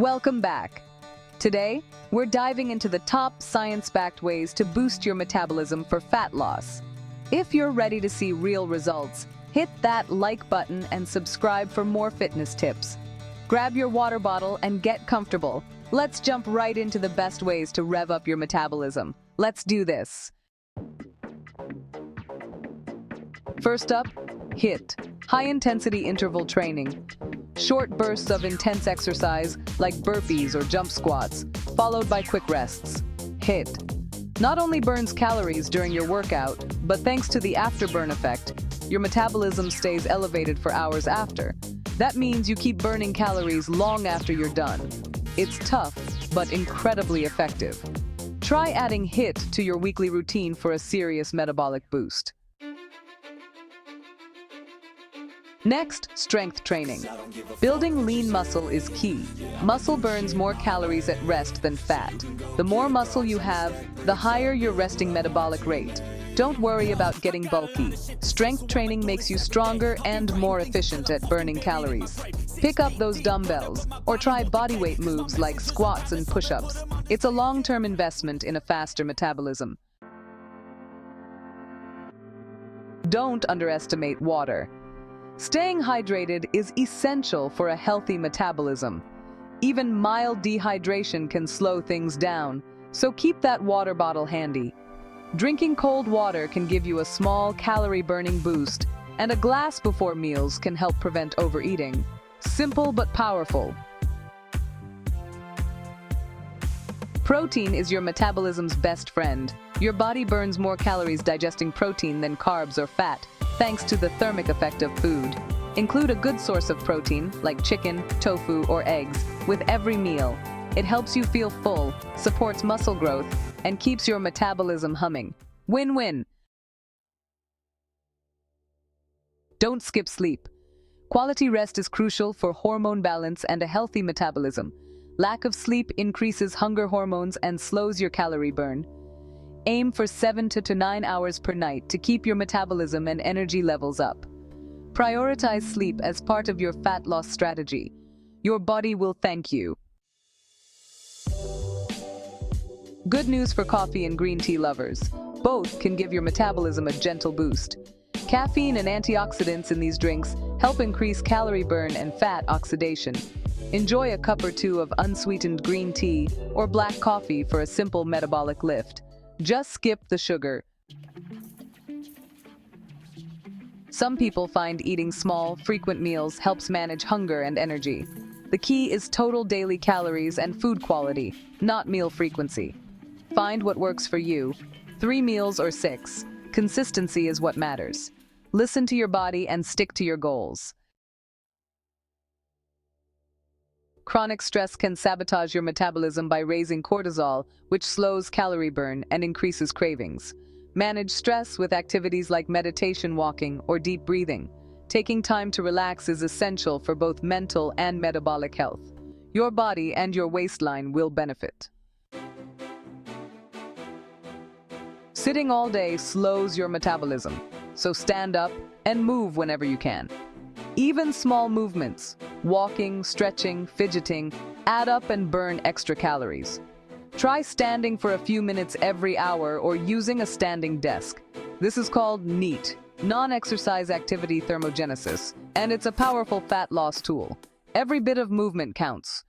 Welcome back. Today, we're diving into the top science-backed ways to boost your metabolism for fat loss. If you're ready to see real results, hit that like button and subscribe for more fitness tips. Grab your water bottle and get comfortable. Let's jump right into the best ways to rev up your metabolism. Let's do this. First up, HIIT, high-intensity interval training. Short bursts of intense exercise like burpees or jump squats, followed by quick rests. HIIT not only burns calories during your workout, but thanks to the afterburn effect, your metabolism stays elevated for hours after. That means you keep burning calories long after you're done. It's tough, but incredibly effective. Try adding HIIT to your weekly routine for a serious metabolic boost. Next, strength training. Building lean muscle is key. Muscle burns more calories at rest than fat. The more muscle you have, the higher your resting metabolic rate. Don't worry about getting bulky. Strength training makes you stronger and more efficient at burning calories. Pick up those dumbbells or try bodyweight moves like squats and push-ups. It's a long-term investment in a faster metabolism. Don't underestimate water. Staying hydrated is essential for a healthy metabolism. Even mild dehydration can slow things down, so keep that water bottle handy. Drinking cold water can give you a small calorie-burning boost, and a glass before meals can help prevent overeating. Simple but powerful. Protein is your metabolism's best friend. Your body burns more calories digesting protein than carbs or fat, thanks to the thermic effect of food. Include a good source of protein, like chicken, tofu, or eggs, with every meal. It helps you feel full, supports muscle growth, and keeps your metabolism humming. Win-win! Don't skip sleep. Quality rest is crucial for hormone balance and a healthy metabolism. Lack of sleep increases hunger hormones and slows your calorie burn. Aim for 7 to 9 hours per night to keep your metabolism and energy levels up. Prioritize sleep as part of your fat loss strategy. Your body will thank you. Good news for coffee and green tea lovers. Both can give your metabolism a gentle boost. Caffeine and antioxidants in these drinks help increase calorie burn and fat oxidation. Enjoy a cup or two of unsweetened green tea or black coffee for a simple metabolic lift. Just skip the sugar. Some people find eating small, frequent meals helps manage hunger and energy. The key is total daily calories and food quality, not meal frequency. Find what works for you. 3 meals or 6. Consistency is what matters. Listen to your body and stick to your goals. Chronic stress can sabotage your metabolism by raising cortisol, which slows calorie burn and increases cravings. Manage stress with activities like meditation, walking, or deep breathing. Taking time to relax is essential for both mental and metabolic health. Your body and your waistline will benefit. Sitting all day slows your metabolism, so stand up and move whenever you can. Even small movements, walking, stretching, fidgeting, add up and burn extra calories. Try standing for a few minutes every hour or using a standing desk. This is called NEAT, non-exercise activity thermogenesis, and it's a powerful fat loss tool. Every bit of movement counts.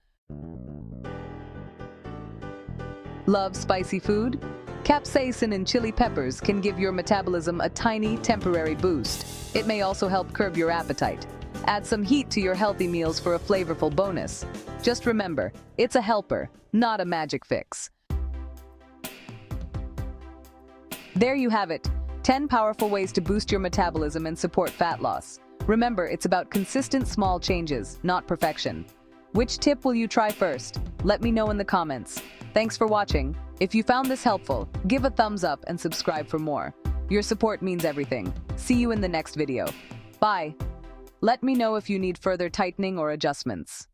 Love spicy food? Capsaicin and chili peppers can give your metabolism a tiny, temporary boost. It may also help curb your appetite. Add some heat to your healthy meals for a flavorful bonus. Just remember, it's a helper, not a magic fix. There you have it, 10 powerful ways to boost your metabolism and support fat loss. Remember, it's about consistent small changes, not perfection. Which tip will you try first? Let me know in the comments. Thanks for watching. If you found this helpful, give a thumbs up and subscribe for more. Your support means everything. See you in the next video. Bye. Let me know if you need further tightening or adjustments.